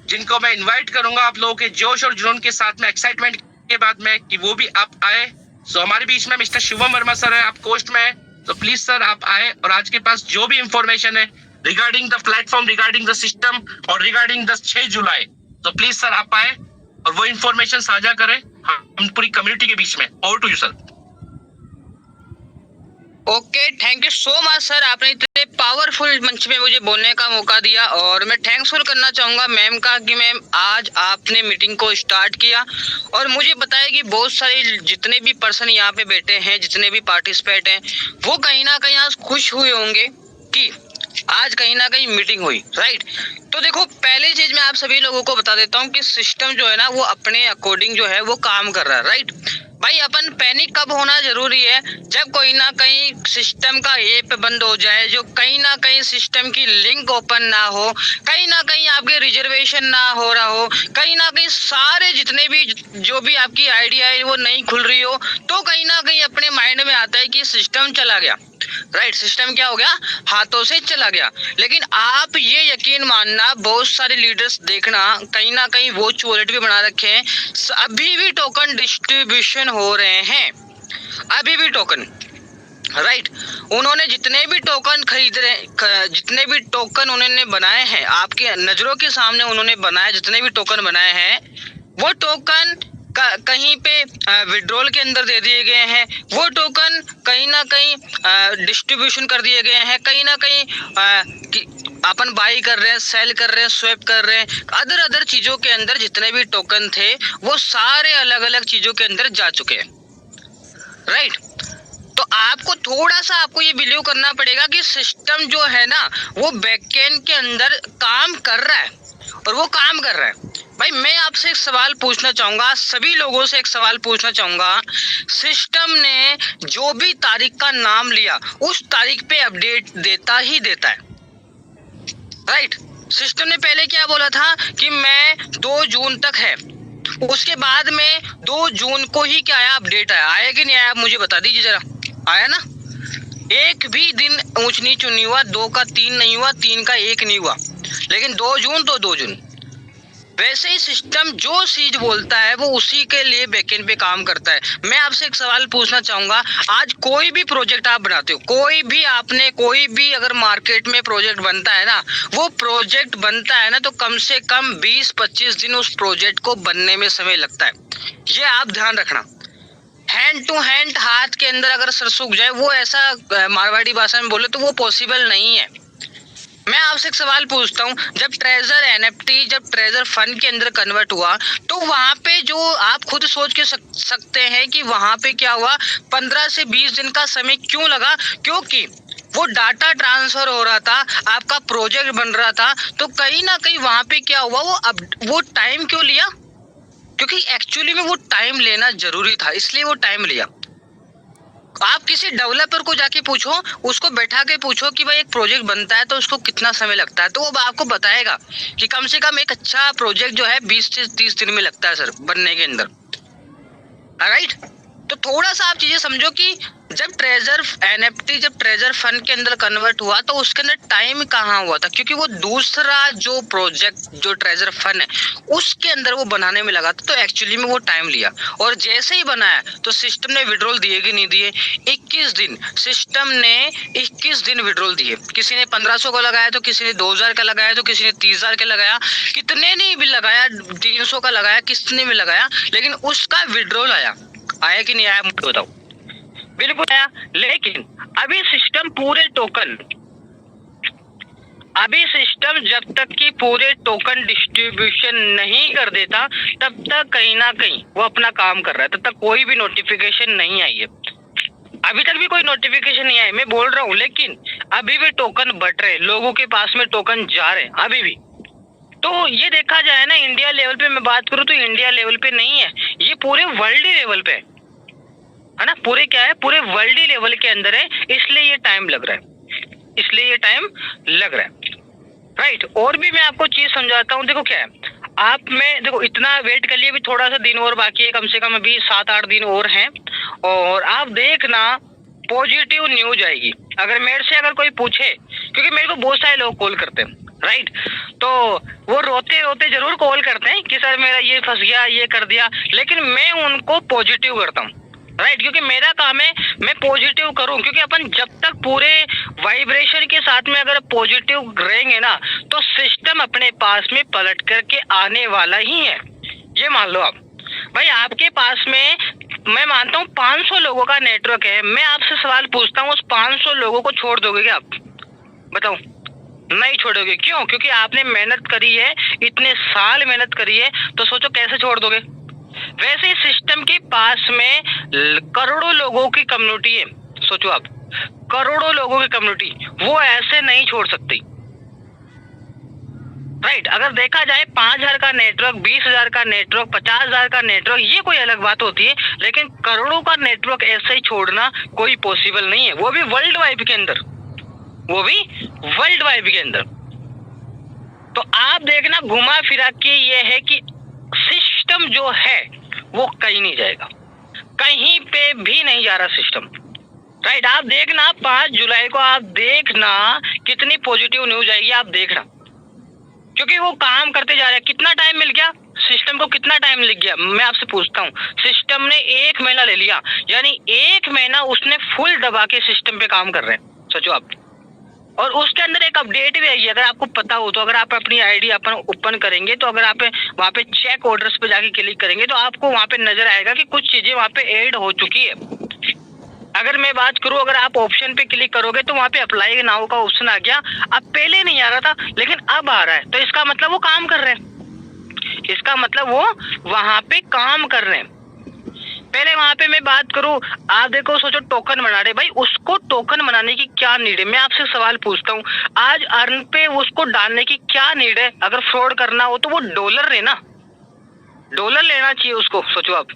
जिनको मैं इनवाइट करूंगा आप लोगों के जोश और जुनून के साथ में, एक्साइटमेंट के बाद में, कि वो भी आप आए। सो हमारे बीच में मिस्टर शिवम वर्मा सर है, आप कोस्ट में है, तो प्लीज सर आप आए और आज के पास जो भी इंफॉर्मेशन है regarding the platform, regarding the system और रिगार्डिंग द 6 जुलाई, तो प्लीज सर आप आए और वो इंफॉर्मेशन साझा करें हम पूरी कम्युनिटी के बीच में। Over to you sir. Okay, thank you so much sir, आपने इतने पावरफुल मंच में मुझे बोलने का मौका दिया। और मैं थैंक्सफुल करना चाहूँगा मैम का कि मैम आज आपने मीटिंग को स्टार्ट किया और मुझे बताया कि बहुत सारे जितने भी पर्सन यहाँ पे बैठे हैं, जितने भी पार्टिसिपेंट हैं, वो कहीं ना कहीं आज खुश हुए होंगे कि आज कहीं ना कहीं मीटिंग हुई, राइट। तो देखो, पहली चीज मैं आप सभी लोगों को बता देता हूँ कि सिस्टम जो है ना वो अपने अकॉर्डिंग जो है वो काम कर रहा है, राइट। भाई अपन पैनिक कब होना जरूरी है, जब कोई ना कहीं सिस्टम का ऐप बंद हो जाए, जो कहीं ना कहीं सिस्टम की लिंक ओपन ना हो, कहीं ना कहीं आपके रिजर्वेशन ना हो रहा हो, कहीं ना कहीं सारे जितने भी जो भी आपकी आइडिया है वो नहीं खुल रही हो, तो कहीं ना कहीं अपने माइंड में आता है कि सिस्टम चला गया, राइट। सिस्टम क्या हो गया, हाथों से चला गया। लेकिन आप ये यकीन मानना, बहुत सारे लीडर्स देखना कहीं ना कहीं वो वॉलेट भी बना रखे हैं, अभी भी टोकन डिस्ट्रीब्यूशन हो रहे हैं, अभी भी टोकन, राइट। उन्होंने जितने भी टोकन खरीद रहे, जितने भी टोकन उन्होंने बनाए हैं, आपके नजरों के सामने उन्होंने बनाए, जितने भी टोकन बनाए हैं, वो टोकन कहीं पे विड्रॉल के अंदर दे दिए गए हैं, वो टोकन कहीं ना कहीं डिस्ट्रीब्यूशन कर दिए गए हैं, कहीं ना कहीं अपन बाई कर रहे हैं, सेल कर रहे हैं, स्वैप कर रहे हैं, अदर चीजों के अंदर जितने भी टोकन थे वो सारे अलग अलग चीजों के अंदर जा चुके हैं, राइट। तो आपको थोड़ा सा आपको ये बिलीव करना पड़ेगा कि सिस्टम जो है ना वो बैकएंड के अंदर काम कर रहा है और वो काम कर रहा है। भाई मैं आपसे एक सवाल पूछना चाहूंगा, सभी लोगों से एक सवाल पूछना चाहूंगा, सिस्टम ने जो भी तारीख का नाम लिया उस तारीख पे अपडेट देता ही देता है, राइट। सिस्टम ने पहले क्या बोला था कि मैं 2 जून तक है, उसके बाद में 2 जून को ही क्या आया, अपडेट आया, आया कि नहीं आया, मुझे बता दीजिए जरा, आया ना। एक भी दिन ऊंच नीच नहीं हुआ, 2 का 3 नहीं हुआ, 3 का 1 नहीं हुआ, लेकिन 2 जून तो 2 जून। वैसे ही सिस्टम जो चीज बोलता है वो उसी के लिए बैकएंड पे काम करता है। मैं आपसे एक सवाल पूछना चाहूंगा, आज कोई भी प्रोजेक्ट आप बनाते हो, कोई भी अगर मार्केट में प्रोजेक्ट बनता है ना, वो प्रोजेक्ट बनता है ना तो कम से कम 20-25 दिन उस प्रोजेक्ट को बनने में समय लगता है, ये आप ध्यान रखना। हैंड टू हैंड, हाथ के अंदर अगर सर सूख जाए, वो ऐसा मारवाड़ी भाषा में बोले तो वो पॉसिबल नहीं है। मैं आपसे एक सवाल पूछता हूँ, जब ट्रेजर एनएफटी, जब ट्रेजर फंड के अंदर कन्वर्ट हुआ तो वहां पे जो आप खुद सोच के सकते हैं कि वहां पे क्या हुआ, 15 से 20 दिन का समय क्यों लगा, क्योंकि वो डाटा ट्रांसफर हो रहा था, आपका प्रोजेक्ट बन रहा था, तो कहीं ना कहीं वहां पे क्या हुआ, वो टाइम क्यों लिया, क्योंकि एक्चुअली में वो टाइम लेना जरूरी था, इसलिए वो टाइम लिया। आप किसी डेवलपर को जाके पूछो, उसको बैठा के पूछो कि भाई एक प्रोजेक्ट बनता है तो उसको कितना समय लगता है, तो वो आपको बताएगा कि कम से कम एक अच्छा प्रोजेक्ट जो है 20 से 30 दिन में लगता है सर बनने के अंदर, राइट। तो थोड़ा सा आप चीजें समझो कि जब ट्रेजर एनएफटी, जब ट्रेजर फंड के अंदर कन्वर्ट हुआ तो उसके अंदर टाइम कहाँ हुआ था, क्योंकि वो दूसरा जो प्रोजेक्ट जो ट्रेजर फंड है उसके अंदर वो बनाने में लगा था, तो एक्चुअली में वो टाइम लिया। और जैसे ही बनाया तो सिस्टम ने विड्रॉल दिए कि नहीं दिए, 21 दिन, सिस्टम ने 21 दिन विड्रॉल दिए। किसी ने 1500 का लगाया, तो किसी ने 2000 का लगाया, तो किसी ने 30,000 का लगाया, कितने ने भी लगाया, 300 का लगाया, किसने भी लगाया, लेकिन उसका विड्रॉल आया कि नहीं आया, मुझे बताओ। बिल्कुल आया। लेकिन अभी सिस्टम जब तक कि पूरे टोकन डिस्ट्रीब्यूशन नहीं कर देता तब तक कहीं ना कहीं वो अपना काम कर रहा है, तब तक कोई भी नोटिफिकेशन नहीं आई है, अभी तक भी कोई नोटिफिकेशन नहीं आई, मैं बोल रहा हूँ, लेकिन अभी भी टोकन बट रहे, लोगों के पास में टोकन जा रहे हैं अभी भी। तो ये देखा जाए ना, इंडिया लेवल पे मैं बात करूँ तो इंडिया लेवल पे नहीं है, ये पूरे वर्ल्ड लेवल पे है ना, पूरे क्या है, पूरे वर्ल्ड लेवल के अंदर है, इसलिए ये टाइम लग रहा है, राइट। और भी मैं आपको चीज समझाता हूँ, देखो क्या है, आप में देखो इतना वेट कर लिए, भी थोड़ा सा दिन और बाकी है, कम से कम अभी 7-8 दिन और हैं, और आप देखना पॉजिटिव न्यूज आएगी। अगर मेरे से कोई पूछे, क्योंकि मेरे को बहुत सारे लोग कॉल करते हैं, राइट। तो वो रोते रोते जरूर कॉल करते हैं कि सर मेरा ये फंस गया, ये कर दिया, लेकिन मैं उनको पॉजिटिव करता हूँ, राइट, क्योंकि मेरा काम है मैं पॉजिटिव करूं, क्योंकि अपन जब तक पूरे वाइब्रेशन के साथ में अगर पॉजिटिव रहेंगे ना तो सिस्टम अपने पास में पलट करके आने वाला ही है। ये मान लो आप भाई, आपके पास में मैं मानता हूँ 500 लोगों का नेटवर्क है, मैं आपसे सवाल पूछता हूँ, उस 500 लोगों को छोड़ दोगे क्या आप? बताओ, नहीं छोड़ोगे। क्यों? क्योंकि आपने मेहनत करी है, इतने साल मेहनत करी है, तो सोचो कैसे छोड़ दोगे। वैसे ही सिस्टम के पास में करोड़ों लोगों की कम्युनिटी है, सोचो आप, करोड़ों लोगों की कम्युनिटी, वो ऐसे नहीं छोड़ सकती, राइट। अगर देखा जाए 5,000 का नेटवर्क, 20,000 का नेटवर्क, 50,000 का नेटवर्क, ये कोई अलग बात होती है, लेकिन करोड़ों का नेटवर्क ऐसे ही छोड़ना कोई पॉसिबल नहीं है, वो भी वर्ल्ड वाइड के अंदर, वो भी वर्ल्ड वाइड के अंदर। तो आप देखना घुमा फिरा के ये है कि सिस्टम जो है वो कहीं नहीं जाएगा, कहीं पे भी नहीं जा रहा सिस्टम, राइट। आप देखना 5 जुलाई को, आप देखना कितनी पॉजिटिव न्यूज आएगी, आप देखना, क्योंकि वो काम करते जा रहे हैं। कितना टाइम मिल गया सिस्टम को, कितना टाइम लग गया? मैं आपसे पूछता हूँ, सिस्टम ने 1 महीना ले लिया, यानी 1 महीना उसने फुल दबा के सिस्टम पे काम कर रहे हैं, सोचो आप। और उसके अंदर एक अपडेट भी आई है, अगर आपको पता हो तो, अगर आप अपनी आईडी अपन ओपन करेंगे तो, अगर आप वहाँ पे चेक ऑर्डर्स पे जाके क्लिक करेंगे तो आपको वहाँ पे नजर आएगा कि कुछ चीजें वहाँ पे ऐड हो चुकी है। अगर मैं बात करूं, अगर आप ऑप्शन पे क्लिक करोगे तो वहाँ पे अप्लाई नाउ का ऑप्शन आ गया, अब पहले नहीं आ रहा था लेकिन अब आ रहा है, तो इसका मतलब वो काम कर रहे हैं, इसका मतलब वो वहाँ पे काम कर रहे हैं। पहले वहां पे मैं बात करूं, आप देखो, सोचो टोकन बना रहे भाई, उसको टोकन बनाने की क्या नीड है? मैं आपसे सवाल पूछता हूं, आज अर्न पे उसको डालने की क्या नीड है? अगर फ्रॉड करना हो तो वो डॉलर लेना, डॉलर लेना चाहिए उसको, सोचो आप।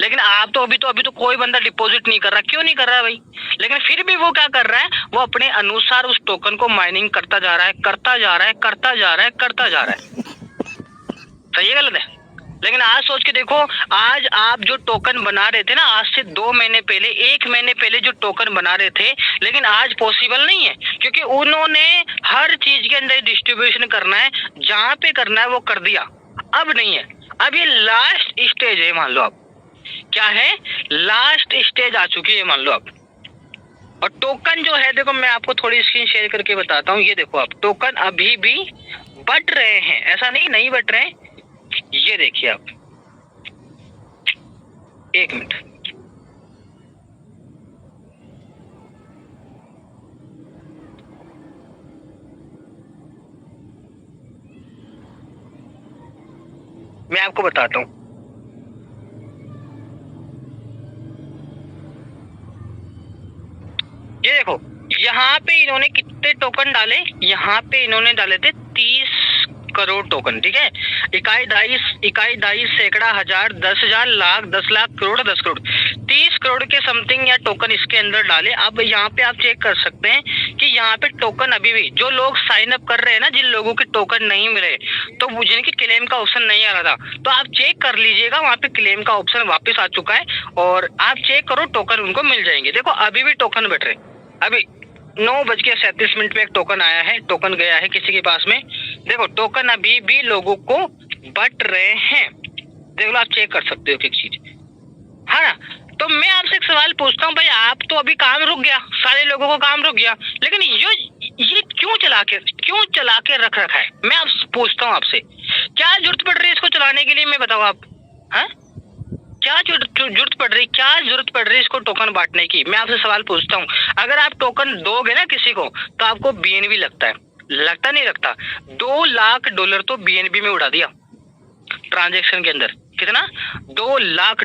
लेकिन आप तो अभी तो कोई बंदा डिपॉजिट नहीं कर रहा, क्यों नहीं कर रहा है भाई? लेकिन फिर भी वो क्या कर रहा है, वो अपने अनुसार उस टोकन को माइनिंग करता जा रहा है, करता जा रहा है, करता जा रहा है, करता जा रहा है। सही है गलत है? लेकिन आज सोच के देखो, आज आप जो टोकन बना रहे थे ना, आज से 2 महीने पहले, 1 महीने पहले जो टोकन बना रहे थे, लेकिन आज पॉसिबल नहीं है, क्योंकि उन्होंने हर चीज के अंदर डिस्ट्रीब्यूशन करना है, जहां पे करना है वो कर दिया, अब नहीं है। अब ये लास्ट स्टेज है, मान लो आप, क्या है, लास्ट स्टेज आ चुकी है, मान लो आप। और टोकन जो है, देखो मैं आपको थोड़ी स्क्रीन शेयर करके बताता हूँ, ये देखो आप, टोकन अभी भी बढ़ रहे हैं, ऐसा नहीं बढ़ रहे हैं, ये देखिए आप, 1 मिनट, मैं आपको बताता हूं, ये देखो, यहाँ पे इन्होंने कितने टोकन डाले, यहाँ पे इन्होंने डाले थे 30 करोड़ टोकन, ठीक है, इकाई दाई सैकड़ा, हजार, 10,000, लाख, 10 लाख, करोड़, 10 करोड़, 30 करोड़ के समथिंग या टोकन इसके अंदर डाले। अब यहाँ पे आप चेक कर सकते हैं कि यहाँ पे टोकन अभी भी, जो लोग साइन अप कर रहे हैं ना, जिन लोगों के टोकन नहीं मिले, तो जिनकी क्लेम का ऑप्शन नहीं आ रहा था, तो आप चेक कर लीजिएगा, वहाँ पे क्लेम का ऑप्शन वापस आ चुका है, और आप चेक करो, टोकन उनको मिल जाएंगे। देखो अभी भी टोकन बैठ रहे, अभी 9:37 पे एक टोकन आया है, टोकन गया है किसी के पास में, देखो टोकन अभी भी लोगों को बट रहे हैं, देख लो, आप चेक कर सकते हो एक चीज, है ना। तो मैं आपसे एक सवाल पूछता हूँ भाई, आप तो अभी काम रुक गया, सारे लोगों को काम रुक गया, लेकिन ये क्यों चला के रख रखा है? मैं आपसे पूछता हूँ, आपसे क्या जरूरत पड़ रही है इसको चलाने के लिए? मैं बताओ आप, हाँ, क्या जरूरत पड़ रही है इसको टोकन बांटने की? मैं आपसे सवाल पूछता हूँ, अगर आप टोकन दोगे ना किसी को, तो आपको बीएनबी लगता है, लगता नहीं लगता? $2 लाख तो बीएनबी में उड़ा दिया ट्रांजैक्शन के अंदर, कितना? $2 लाख।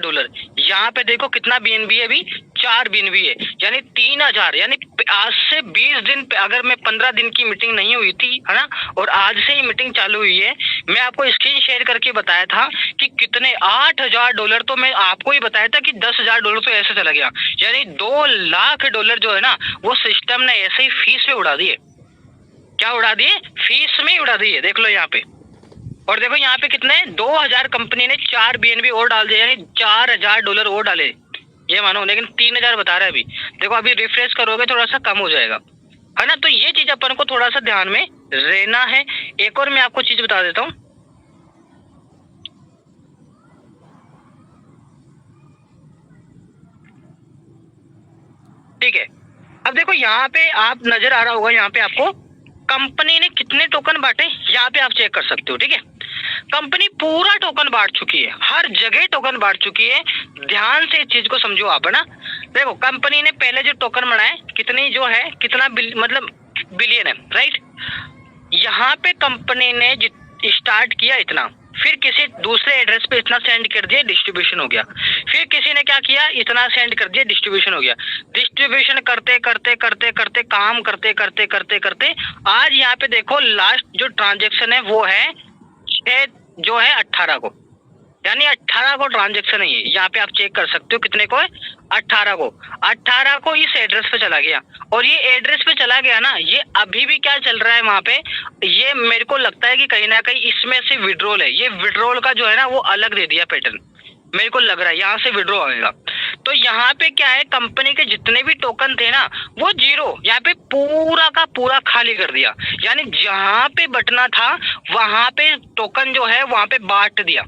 यहाँ पे देखो कितना बीएनबी है, अभी 4 बीएनबी है, यानी 3,000, यानी आज से 20 दिन, अगर मैं 15 दिन की मीटिंग नहीं हुई थी, है ना, और आज से ही मीटिंग चालू हुई है, मैं आपको स्क्रीन शेयर करके बताया था कि कितने $8,000, तो मैं आपको ही बताया था कि $10,000 तो ऐसे चला गया, यानी $2 लाख जो है ना, वो सिस्टम ने ऐसे ही फीस में उड़ा दिए। क्या उड़ा दिए? फीस में उड़ा दिए, देख लो यहाँ पे। और देखो यहाँ पे कितने, 2,000 कंपनी ने 4 बीएनबी और डाल दिए, यानी $4,000 और डाले, ये मानो, लेकिन 3,000 बता रहा है अभी। देखो अभी रिफ्रेश करोगे थोड़ा सा कम हो जाएगा, है ना। तो ये चीज अपन को थोड़ा सा ध्यान में रहना है, एक और मैं आपको चीज बता देता हूँ, ठीक है। अब देखो यहाँ पे आप नजर आ रहा होगा, यहाँ पे आपको कंपनी ने कितने टोकन बांटे यहाँ पे आप चेक कर सकते हो, ठीक है। कंपनी पूरा टोकन बांट चुकी है, हर जगह टोकन बांट चुकी है। ध्यान से इस चीज को समझो आप, है ना। देखो कंपनी ने पहले जो टोकन बनाए कितनी जो है कितना मतलब बिलियन है, राइट। यहाँ पे कंपनी ने स्टार्ट किया इतना, फिर किसी दूसरे एड्रेस पे इतना सेंड कर दिया, डिस्ट्रीब्यूशन हो गया। फिर किसी ने क्या किया, इतना सेंड कर दिया, डिस्ट्रीब्यूशन हो गया। डिस्ट्रीब्यूशन करते करते करते करते काम करते करते करते करते आज यहाँ पे देखो लास्ट जो ट्रांजेक्शन है वो है 6 जो है 18 को, यानी 18 को ट्रांजेक्शन है ये। यहाँ पे आप चेक कर सकते हो कितने को है, 18 को। 18 को इस एड्रेस पे चला गया, और ये एड्रेस पे चला गया ना, ये अभी भी क्या चल रहा है वहां पे, ये मेरे को लगता है कि कहीं ना कहीं इसमें से विड्रॉल है। ये विड्रॉल का जो है ना वो अलग दे दिया पैटर्न, मेरे को लग रहा है यहाँ से विड्रॉ आएगा। तो यहाँ पे क्या है, कंपनी के जितने भी टोकन थे ना वो जीरो, यहाँ पे पूरा का पूरा खाली कर दिया। यानी जहां पे बटना था वहां पे टोकन जो है वहां पे बांट दिया।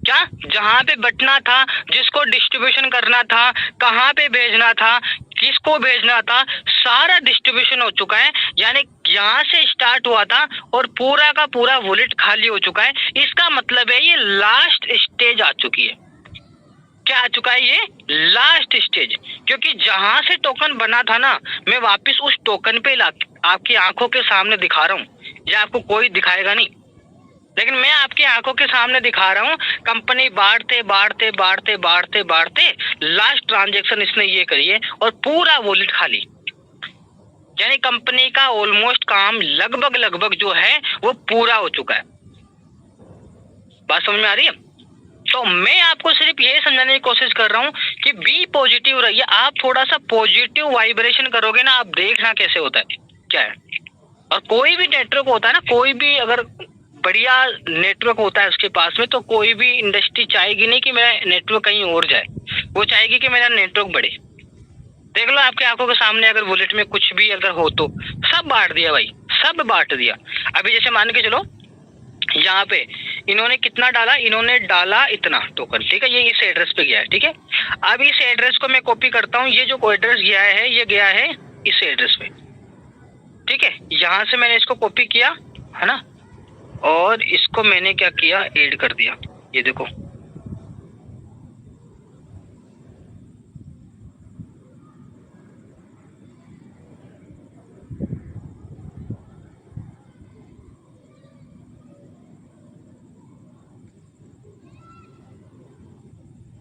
क्या, जहां पे बटना था, जिसको डिस्ट्रीब्यूशन करना था, कहां पे भेजना था, किसको भेजना था, सारा डिस्ट्रीब्यूशन हो चुका है। यानी यहाँ से स्टार्ट हुआ था और पूरा का पूरा वॉलेट खाली हो चुका है। इसका मतलब है ये लास्ट स्टेज आ चुकी है। क्या आ चुका है, ये लास्ट स्टेज। क्योंकि जहां से टोकन बना था ना, मैं वापस उस टोकन पे आपकी आंखों के सामने दिखा रहा हूँ। ये आपको कोई दिखाएगा नहीं, लेकिन मैं आपकी आंखों के सामने दिखा रहा हूँ। कंपनी बांटते बांटते बांटते बांटते बांटते लास्ट ट्रांजेक्शन इसने ये करी है और पूरा वॉलेट खाली। यानी कंपनी का ऑलमोस्ट काम लगभग जो है वो पूरा हो चुका है। बात समझ में आ रही है? तो मैं आपको सिर्फ ये समझाने की कोशिश कर रहा हूँ कि बी पॉजिटिव रहिए। आप थोड़ा सा पॉजिटिव वाइब्रेशन करोगे ना, आप देखना कैसे होता है क्या है। और कोई भी नेटवर्क होता है ना, कोई भी अगर बढ़िया नेटवर्क होता है उसके पास में, तो कोई भी इंडस्ट्री चाहेगी नहीं कि मेरा नेटवर्क कहीं और जाए, वो चाहेगी कि मेरा नेटवर्क बढ़े। देख लो आपके आंखों के सामने, अगर वॉलेट में कुछ भी अगर हो तो सब बांट दिया भाई, सब बांट दिया। अभी जैसे मान के चलो यहाँ पे इन्होंने कितना डाला, इन्होंने डाला इतना टोकन, ठीक है। ये इस एड्रेस पे गया है, ठीक है। अब इस एड्रेस को मैं कॉपी करता हूँ, ये जो एड्रेस गया है ये गया है इस एड्रेस पे, ठीक है। यहाँ से मैंने इसको कॉपी किया, है ना, और इसको मैंने क्या किया, ऐड कर दिया। ये देखो,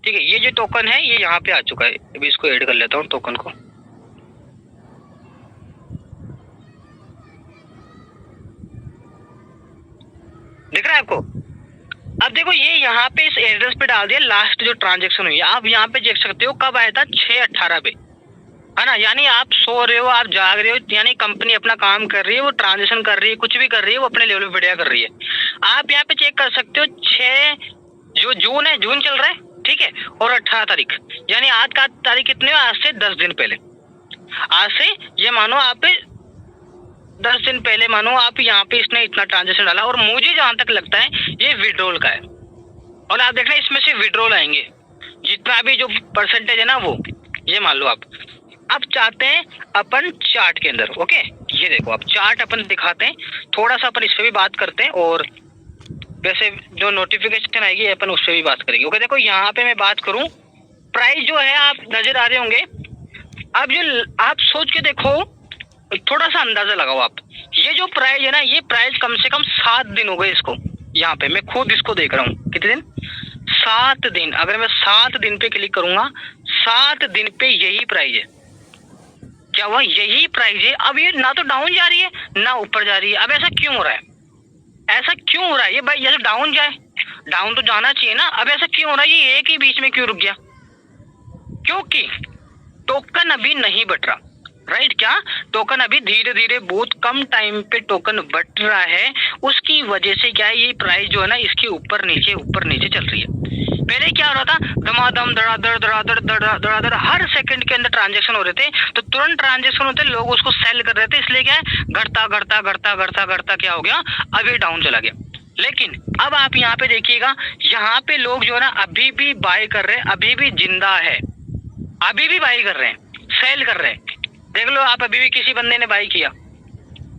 ठीक है। ये जो टोकन है ये यहाँ पे आ चुका है। अभी इसको ऐड कर लेता हूँ टोकन को। दिख रहा है आपको? अब देखो ये यहाँ पे इस एड्रेस पे डाल दिया, लास्ट जो ट्रांजेक्शन हुई। आप यहाँ पे देख सकते हो कब आया था, 6/18 पे, है ना। यानी आप सो रहे हो, आप जाग रहे हो, यानी कंपनी अपना काम कर रही है, वो ट्रांजेक्शन कर रही है, कुछ भी कर रही है, वो अपने लेवल पे बढ़िया कर रही है। आप यहाँ पे चेक कर सकते हो 6 जो जून है, जून चल रहा है, ठीक है, और 18 तारीख, यानी आज का तारीख कितने, आज से 10 दिन पहले, आज से ये मानो आप 10 दिन पहले मानो आप यहाँ पे इसने इतना ट्रांजेक्शन डाला। और मुझे जहां तक लगता है ये विड्रॉल का है, और आप देखना इसमें से विड्रॉल आएंगे, जितना भी जो परसेंटेज है ना वो, ये मान लो आप। अब चाहते हैं अपन चार्ट के अंदर, ओके। ये देखो आप चार्ट अपन दिखाते हैं, थोड़ा सा अपन इस पे भी बात करते हैं, और वैसे जो नोटिफिकेशन आएगी अपन उस पर भी बात करेंगे, ओके। देखो यहाँ पे मैं बात करूं, प्राइस जो है आप नजर आ रहे होंगे। अब जो आप सोच के देखो, थोड़ा सा अंदाजा लगाओ आप, ये जो प्राइस है ना, ये प्राइस कम से कम 7 दिन हो गए इसको। यहाँ पे मैं खुद इसको देख रहा हूँ, कितने दिन, 7 दिन। अगर मैं 7 दिन पे क्लिक करूंगा, 7 दिन पे यही प्राइस है। क्या हुआ, यही प्राइस है। अब ये ना तो डाउन जा रही है ना ऊपर जा रही है। अब ऐसा क्यों हो रहा है, ऐसा क्यों हो रहा है? ये भाई जैसे डाउन जाए, डाउन तो जाना चाहिए ना, अब ऐसा क्यों हो रहा है, ये एक ही बीच में क्यों रुक गया? क्योंकि टोकन अभी नहीं बट रहा, राइट। क्या, टोकन अभी धीरे धीरे बहुत कम टाइम पे टोकन बट रहा है, उसकी वजह से क्या है, ये प्राइस जो है ना इसके ऊपर नीचे चल रही है। पहले क्या हो रहा था, धमाधम धड़ाधड़ धड़ाधड़ धड़ाधड़ हर सेकंड के अंदर ट्रांजेक्शन हो रहे थे, तो तुरंत ट्रांजेक्शन होते लोग उसको सेल कर रहे थे, इसलिए क्या है घटता घटता घटता घटता घटता क्या हो गया, अभी डाउन चला गया। लेकिन अब आप यहाँ पे देखिएगा, यहाँ पे लोग जो है ना अभी भी बाय कर रहे हैं, अभी भी जिंदा है, अभी भी बाय कर रहे हैं, सेल कर रहे हैं। देख लो आप, अभी भी किसी बंदे ने बाय किया,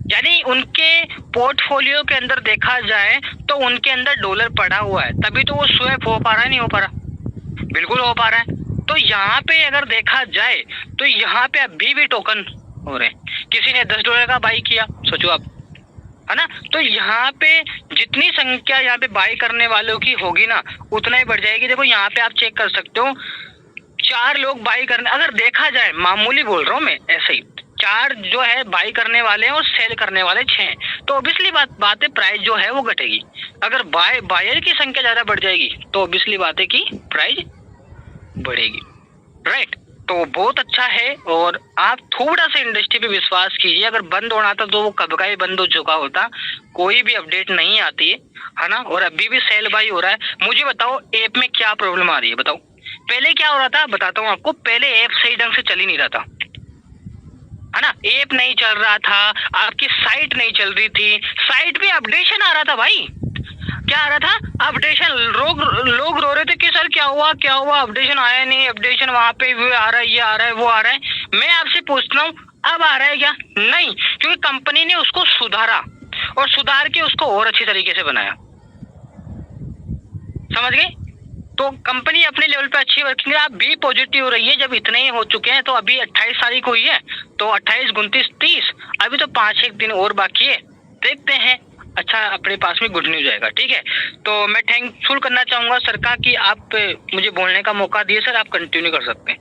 यानी उनके पोर्टफोलियो के अंदर देखा जाए तो उनके अंदर डॉलर पड़ा हुआ है, तभी तो वो स्वैप हो पा रहा है, नहीं हो पा रहा, बिल्कुल हो पा रहा है। तो यहाँ पे अगर देखा जाए तो यहाँ पे अभी भी टोकन हो रहे हैं, किसी ने $10 का बाई किया, सोचो आप, है ना। तो यहाँ पे जितनी संख्या यहाँ पे बाई करने वालों की होगी ना, उतना ही बढ़ जाएगी। देखो यहाँ पे आप चेक कर सकते हो, 4 लोग बाई करने, अगर देखा जाए, मामूली बोल रहा हूँ मैं, ऐसे ही 4 जो है बाई करने वाले हैं और सेल करने वाले 6, तो ऑब्वियसली बात है प्राइस जो है वो घटेगी। अगर बायर की संख्या ज्यादा बढ़ जाएगी तो ऑब्वियसली बात है कि प्राइस बढ़ेगी, राइट। तो बहुत अच्छा है, और आप थोड़ा सा इंडस्ट्री पे विश्वास कीजिए। अगर बंद होना था तो वो कब का ही बंद हो चुका होता, कोई भी अपडेट नहीं आती है ना, और अभी भी सेल बाई हो रहा है। मुझे बताओ ऐप में क्या प्रॉब्लम आ रही है, बताओ। पहले क्या हो रहा था, बताता हूँ आपको। पहले ऐप सही ढंग से चल ही नहीं रहा था, है ना, ऐप नहीं चल रहा था, आपकी साइट नहीं चल रही थी, साइट पे अपडेशन आ रहा था भाई। क्या आ रहा था, अपडेशन। लोग रो रहे थे कि सर क्या हुआ, अपडेशन आया नहीं, अपडेशन वहां पे वो आ रहा है, ये आ रहा है, वो आ रहा है। मैं आपसे पूछता हूँ, अब आ रहा है क्या? नहीं, क्योंकि कंपनी ने उसको सुधारा, और सुधार के उसको और अच्छी तरीके से बनाया, समझ गए। तो कंपनी अपने लेवल पे अच्छी वर्किंग है। आप भी पॉजिटिव रहिए, जब इतने ही हो चुके हैं तो अभी 28 तारीख हुई है, तो 28, 29, 30, अभी तो 5-1 दिन और बाकी है, देखते हैं। अच्छा, अपने पास में गुड न्यूज आएगा, ठीक है। तो मैं थैंकफुल करना चाहूंगा सर का कि आप मुझे बोलने का मौका दिए। सर आप कंटिन्यू कर सकते हैं।